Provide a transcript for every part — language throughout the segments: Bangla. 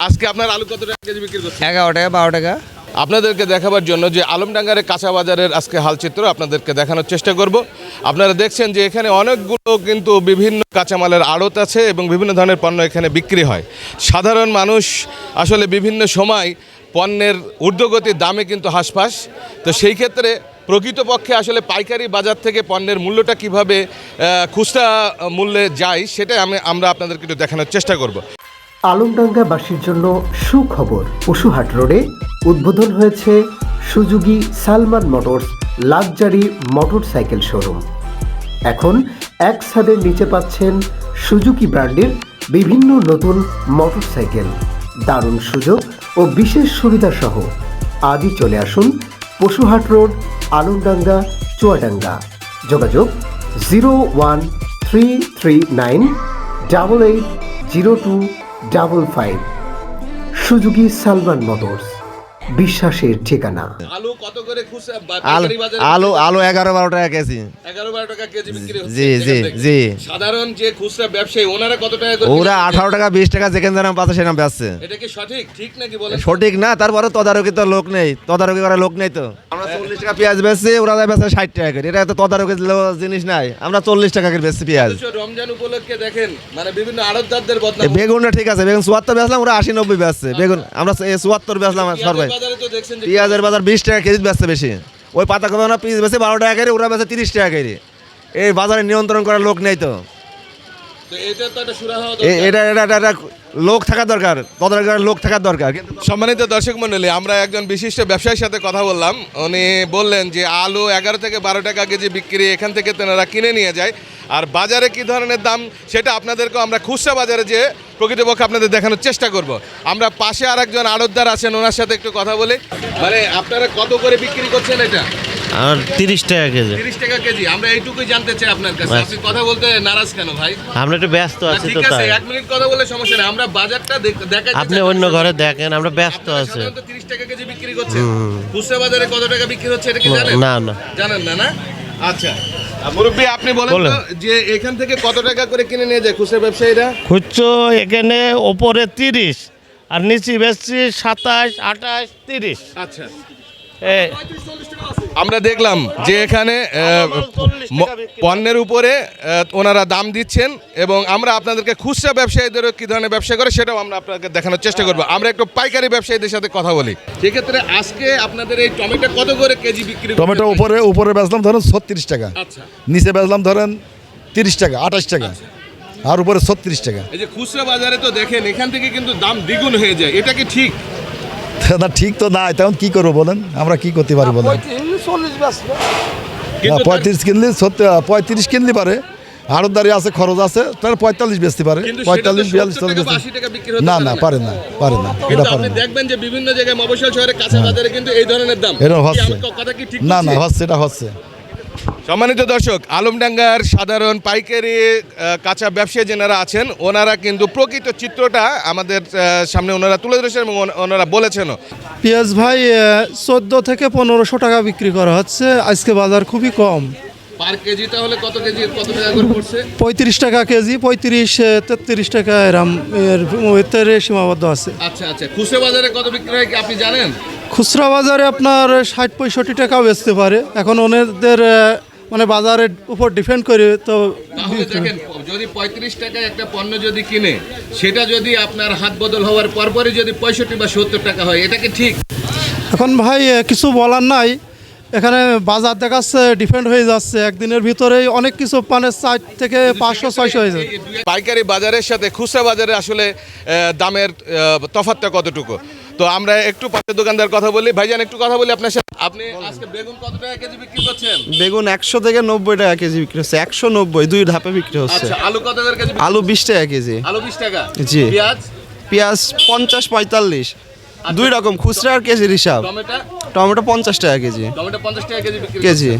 আজকে আপনার আলু কত টাকা কেজি বিক্রি করছেন? 11 টাকা 12 টাকা। আপনাদেরকে দেখাবার জন্য যে আলমডাঙ্গার কাঁচা বাজারের আজকে হালচিত্র আপনাদেরকে দেখানোর চেষ্টা করব। আপনারা দেখছেন যে এখানে অনেকগুলো কিন্তু বিভিন্ন কাঁচামালের আড়ত আছে এবং বিভিন্ন ধরনের পণ্য এখানে বিক্রি হয়। সাধারণ মানুষ আসলে বিভিন্ন সময় পণ্যের ঊর্ধ্বগতির দামে কিন্তু হাঁসফাঁস। তো সেই ক্ষেত্রে প্রকৃতপক্ষে আসলে পাইকারি বাজার থেকে পণ্যের মূল্যটা কিভাবে খুচরা মূল্যে যায় সেটা আমরা আপনাদেরকে একটু দেখানোর চেষ্টা করব। আলমডাঙ্গাবাসীর জন্য সুখবর। পশুহাট রোডে উদ্বোধন হয়েছে Suzuki Salman motors luxury motorcycle showroom. এখন এক ছাদের নিচে পাচ্ছেন সুজুকি ব্র্যান্ডের বিভিন্ন নতুন মোটরসাইকেল, দারুণ সুযোগ ও বিশেষ সুবিধা সহ আজই চলে আসুন পশুহাট রোড, আলমডাঙ্গা, চুয়াডাঙ্গা। যোগাযোগ 01339880255। সুজুকি সালমান মোটরস, বিশ্বাসের ঠিকানা। আলু কত করে খুচরা আলু পাইকারি বাজারে? আলু আলু 11-12 টাকা কেজি। 11-12 টাকা কেজি বিক্রি হচ্ছে। জি জি জি। সাধারণ যে খুচরা ব্যবসায়ী ওনারা কত টাকা করে? ওরা 18 টাকা 20 টাকা যেখানে দাম পাচ্ছে সেখানে বেচছে। এটা কি সঠিক ঠিক নাকি বলেন? সঠিক না, তারপরে তদারকি তো লোক নেই, তদারকি করার লোক নেই তো। আমরা 40 টাকা পেঁয়াজ বেচছি, ওরা বেচছে 60 টাকা করে। এটা তো তদারকি জিনিস নাই। আমরা 40 টাকা করে বেচছি পেঁয়াজ। রমজান উপলক্ষে দেখেন মানে বিভিন্ন আড়তদারদের বদনাম। বেগুনটা ঠিক আছে, বেগুন 74 বেচলাম, ওরা 80-90 বেচছে। বেগুন আমরা 74 বেচলাম সরকার। বাজারে তো দেখছেন যে পেঁয়াজের বাজার 20 টাকা কেজি বেচছে বেশি। ওই পাতা কপি আমরা পিস বেচে 12 টাকা করে, ওরা বেচে 30 টাকা করে। এই বাজারে নিয়ন্ত্রণ করার লোক নেই তো। এটা তো একটা সুরাহা হওয়া এটা এটা এটা লোক থাকা দরকার, তদারকি করার লোক থাকার দরকার। কিন্তু সম্মানিত দর্শক মণ্ডলী, আমরা একজন বিশিষ্ট ব্যবসায়ীর সাথে কথা বললাম। উনি বললেন যে আলু 11 থেকে 12 টাকা কেজি বিক্রি এখান থেকে তেনারা কিনে নিয়ে যায়। আর বাজারে কি ধরনের দাম সেটা আপনাদেরকে আমরা খুচরা বাজারে যে প্রকৃতপক্ষে আপনাদের দেখানোর চেষ্টা করব। আমরা পাশে আর একজন আড়তদার আছেন, ওনার সাথে একটু কথা বলি। মানে আপনারা কত করে বিক্রি করছেন এটা? আর 30 টাকা কেজি। 30 টাকা কেজি। আমরা এইটুকুই জানতে চাই আপনার কাছে। আপনি কথা বলতে নারাজ কেন ভাই? আমরা একটু ব্যস্ত আছি ঠিক তো আছে, তাই। 1 মিনিট কথা বলে সমস্যা নেই। আমরা বাজারটা দেখাই। আপনি অন্য ঘরে দেখেন, আমরা ব্যস্ত আছি। 30 টাকা কেজি বিক্রি করছেন। খুচরা বাজারে কত টাকা বিক্রি হচ্ছে এটা কি জানেন? না না জানেন না না? আচ্ছা মুরব্বী, আপনি বলেন তো যে এখান থেকে কত টাকা করে কিনে নিয়ে যায় খুচরা ব্যবসায়ীরা? খুচরো এখানে ওপরে 30 আর নিচে বেশি 27, 28, 30। আচ্ছা, আমরা দেখলাম যে এখানে পণ্যের উপরে ওনারা দাম দিচ্ছেন এবং আমরা আপনাদেরকে খুচরা ব্যবসায়ীদেরও কী ধরনের ব্যবসা করে সেটাও আমরা আপনাকে দেখানোর চেষ্টা করবো। আমরা একটু পাইকারি ব্যবসায়ীদের সাথে কথা বলি। সেক্ষেত্রে আজকে আপনাদের এই টমেটো কত করে কেজি বিক্রি? টমেটো উপরে বেচলাম ধরেন 36 টাকা, আচ্ছা, নিচে বেচলাম ধরেন 30 টাকা, 28 টাকা, আর উপরে 36 টাকা। এই যে খুচরা বাজারে তো দেখেন এখান থেকে কিন্তু দাম দ্বিগুণ হয়ে যায়, এটা কি ঠিক? না, ঠিক তো না। তখন কি করবো বলেন, আমরা কি করতে পারি বলেন? 35 কিনলে 35 কিনলে পারে, আড়তদারি আছে, খরচ আছে, তাহলে 45 বেচতে পারে, 45, 42, 40। না না, পারে না, পারে না, এটা পারে আপনি না। দেখবেন যে বিভিন্ন জায়গায় মফস্বল শহরে কাঁচা বাজারে কিন্তু এই ধরনের দাম। এটা হচ্ছে কথা কি ঠিক? না না, হচ্ছে, এটা হচ্ছে। সম্মানিত দর্শক, আলমডাঙ্গার সাধারণ পাইকারি কাঁচা ব্যবসায়ী যারা আছেন ওনারা কিন্তু প্রকৃত চিত্রটা আমাদের সামনে ওনারা তুলে ধরেছেন এবং ওনারা বলেছেনও। পেঁয়াজ ভাই 14 থেকে 1500 টাকা বিক্রি করা হচ্ছে। আজকে বাজার খুবই কম। পার কেজি তাহলে কত টাকা করে পড়ছে? 35 টাকা কেজি, 35-33 টাকা এরম এর ভিতরে সীমাবদ্ধ আছে। আচ্ছা আচ্ছা, খুচরা বাজারে কত বিক্রি হয় কি আপনি জানেন? খুচরা বাজারে আপনার 60-65 টাকাও বেচতে পারে। এখন ওনাদের মানে বাজারের উপর ডিপেন্ড করে তো। তাহলে দেখেন, যদি 35 টাকায় একটা পণ্য যদি কিনে সেটা যদি আপনার হাত বদল হওয়ার পরপরই যদি 65 বা 70 টাকা হয়, এটা কি ঠিক? এখন ভাই কিছু বলার নাই। এখানে বাজার দেখাচ্ছে ডিপেন্ড হয়ে যাচ্ছে, একদিনের ভিতরেই অনেক কিছু মানে 4 থেকে 500-600 হয়ে যায়। পাইকারি বাজারের সাথে খুচরা বাজারে আসলে দামের তফাৎটা কতটুকু? তো আমরা একটু পাশের দোকানদার কথা বলি। ভাইজান একটু কথা বলি আপনার সাথে। আপনি আজকে বেগুন কত টাকা কেজি বিক্রি করছেন? বেগুন 100 থেকে 90 টাকা কেজি বিক্রি হচ্ছে। 190, 2 ধাপে বিক্রি হচ্ছে। আচ্ছা, আলু কত করে কেজি? আলু 20 টাকা কেজি। আলু 20 টাকা। জি। পেঁয়াজ 50-45, দুই রকম, খুচরা আর কেজির হিসাব। টমেটো 50 টাকা কেজি। টমেটো 50 টাকা কেজি বিক্রি কেজি।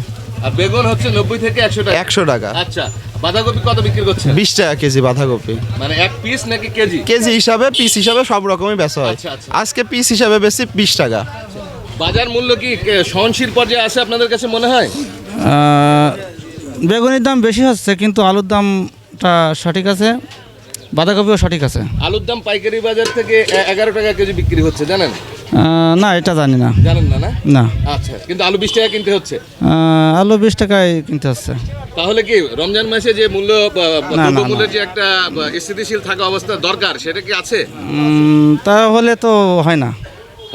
আর বেগুন হচ্ছে 90 থেকে 100 টাকা। 100 টাকা। আচ্ছা, বাঁধাকপি কত বিক্রি করছেন? 20 টাকা কেজি বাঁধাকপি। মানে এক পিস নাকি কেজি? কেজি হিসাবে, পিস হিসাবে সব রকমই বেচা হয়। আচ্ছা, আচ্ছা। আজকে পিস হিসাবে বেশি 20 টাকা। বাজার মূল্য কি সহনশীল পর্যায়ে আছে আপনাদের কাছে মনে হয়? বেগুনের দাম বেশি হচ্ছে কিন্তু আলুর দামটা সঠিক আছে। বাঁধাকপিও সঠিক আছে। আলুর দাম পাইকারি বাজার থেকে 11 টাকা কেজি বিক্রি হচ্ছে, জানেন? না, এটা জানি না। জানেন না? না না। আচ্ছা, কিন্তু আলু 20 টাকা কিনতে হচ্ছে। আলু 20 টাকায় কিনতে হচ্ছে। তাহলে কি রমজান মাসে যে মূল্য না। দ্রব্যমূল্যের যে একটা স্থিতিশীল থাকা অবস্থা দরকার, সেটা কি আছে? তাহলে তো হয় না।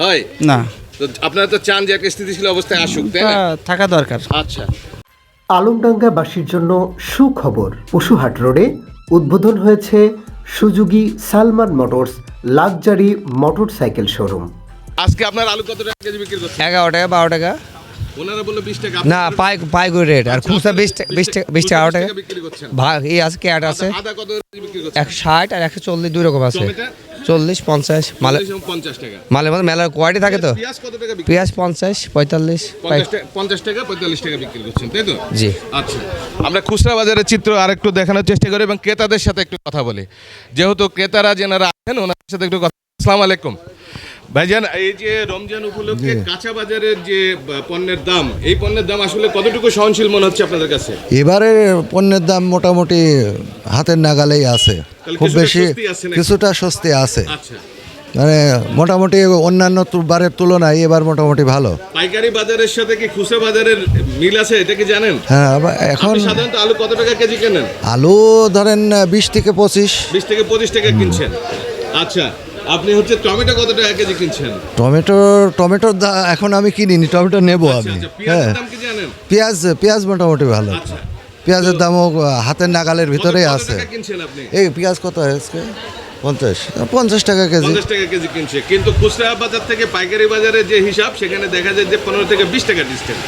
হয় না। তো আপনারা তো চান যে একটা স্থিতিশীল অবস্থায় আসুক, তাই না? থাকা দরকার। আচ্ছা, আলমডাঙ্গাবাসীর জন্য সুখবর, পশুহাট রোডে উদ্বোধন হয়েছে Suzuki Salman motors luxury motorcycle showroom. আজকে আপনার আলু কত টাকা কেজি বিক্রি করছেন? 11 টাকা 12 টাকা। ওনারা বললো 20 টাকা। না, পাইকারি রেট আর খুচরা 20 টাকা বিক্রি করছেন। ভাগ এই আছে কি অ্যাড আছে। আদা কত কেজি বিক্রি করছেন? 160 আর 140 দুই রকম আছে। টমেটো 40 50 মালে 50 টাকা। মালে মধ্যে মেলার কোয়ালিটি থাকে তো। পেঁয়াজ কত টাকা বিক্রি? পেঁয়াজ 50 45 50 টাকা 45 টাকা বিক্রি করছেন, তাই তো? জি। আচ্ছা, আমরা খুচরা বাজারের চিত্র আরেকটু দেখানোর চেষ্টা করি এবং ক্রেতাদের সাথে একটু কথা বলি, যেহেতু ক্রেতারা যেনারা আছেন ওনাদের সাথে একটু কথা। আসসালামু আলাইকুম ভাইজান, এই যে রমজান উপলক্ষে কাঁচা বাজারের যে পণ্যের দাম, এই পণ্যের দাম আসলে কতটুকু সহনশীল মনে হচ্ছে আপনাদের কাছে? এবারে পণ্যের দাম মোটামুটি হাতের নাগালেই আছে, খুব কিছুটা বেশি স্বস্তি আছে নাকি? কিছুটা স্বস্তি আছে, আচ্ছা, মানে মোটামুটি অন্যান্য বারের তুলনায় এবার মোটামুটি ভালো। পাইকারি বাজারের সাথে কি খুচরা বাজারের মিল আছে, এটা কি জানেন? হ্যাঁ, আবার এখন আপনি সাধারণত আলু কত টাকা কেজি কেনেন? আলু ধরেন 20 থেকে 25। 20 থেকে 25 টাকা কিনছেন। আচ্ছা, আপনি হচ্ছে টমেটো কত টাকা কেজি কিনছেন? টমেটোর এখন আমি কিনিনি, টমেটো নেবো আচ্ছা, আমি। আচ্ছা, হ্যাঁ, পেঁয়াজের দাম কি জানেন? পেঁয়াজ মোটামুটি ভালো। আচ্ছা, পেঁয়াজের দামও হাতের নাগালের ভিতরেই কত আছে। টাকা কিনছেন আপনি? এই পেঁয়াজ কত আজকে? 50 টাকা কেজি। 50 টাকা কেজি কিনছে, কিন্তু খুচরা বাজার থেকে পাইকারি বাজারের যে হিসাব, সেখানে দেখা যায় যে 15 থেকে 20 টাকা ডিসটেন্স।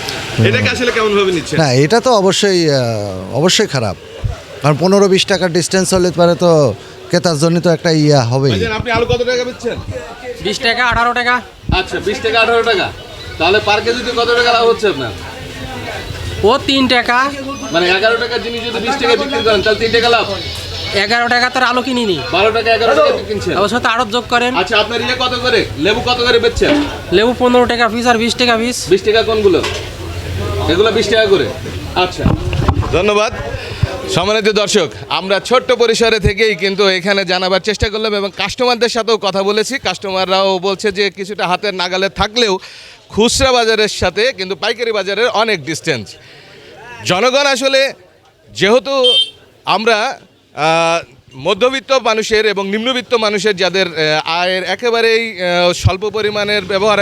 এটাকে আসলে কেমন ভাবে নিচ্ছেন? না, এটা তো অবশ্যই খারাপ, কারণ 15-20 টাকার ডিস্টেন্স হলে পারে তো ক্রেতার জন্য তো একটা হবেই। ভাইজান, আপনি আলু কত টাকা বেচছেন? 20 টাকা 18 টাকা। আচ্ছা, 20 টাকা 18 টাকা, তাহলে পার কেজিতে কত টাকা লাভ হচ্ছে আপনার? ও 3 টাকা। মানে 11 টাকার জিনিস যদি 20 টাকা বিক্রি করেন তাহলে 3 টাকা লাভ। 11 টাকা তার আলু কিনিনি। 12 টাকা 11 টাকা কিনছেন। অবশ্য তো আড়ত যোগ করেন। আচ্ছা, আপনার কত করে? লেবু কত করে বেচছেন? লেবু 15 টাকা পিস আর 20 টাকা পিস। 20 টাকা কোনগুলো? এগুলো 20 টাকা করে। আচ্ছা, ধন্যবাদ। সম্মানিত দর্শক, আমরা ছোট্ট পরিসরে থেকেই কিন্তু এখানে জানাবার চেষ্টা করলাম এবং কাস্টমারদের সাথেও কথা বলেছি। কাস্টমাররাও বলছে যে কিছুটা হাতের নাগালে থাকলেও খুচরা বাজারের সাথে কিন্তু পাইকারি বাজারের অনেক ডিস্টেন্স। জনগণ আসলে, যেহেতু আমরা মধ্যবিত্ত মানুষের এবং নিম্নবিত্ত মানুষের যাদের আয়ের একেবারেই স্বল্প পরিমাণের ব্যবহার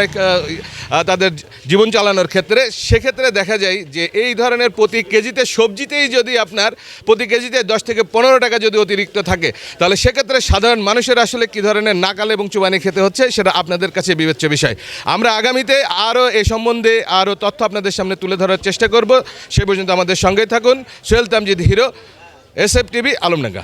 তাদের জীবন চালানোর ক্ষেত্রে, সেক্ষেত্রে দেখা যায় যে এই ধরনের প্রতি কেজিতে সবজিতেই যদি আপনার প্রতি কেজিতে 10 থেকে 15 টাকা যদি অতিরিক্ত থাকে, তাহলে সেক্ষেত্রে সাধারণ মানুষের আসলে কী ধরনের নাকাল এবং চুবানি খেতে হচ্ছে সেটা আপনাদের কাছে বিবেচ্য বিষয়। আমরা আগামীতে আরও এ সম্বন্ধে আরও তথ্য আপনাদের সামনে তুলে ধরার চেষ্টা করব। সে পর্যন্ত আমাদের সঙ্গেই থাকুন। Sohel Tamjid hero, SF TV, Alamdanga.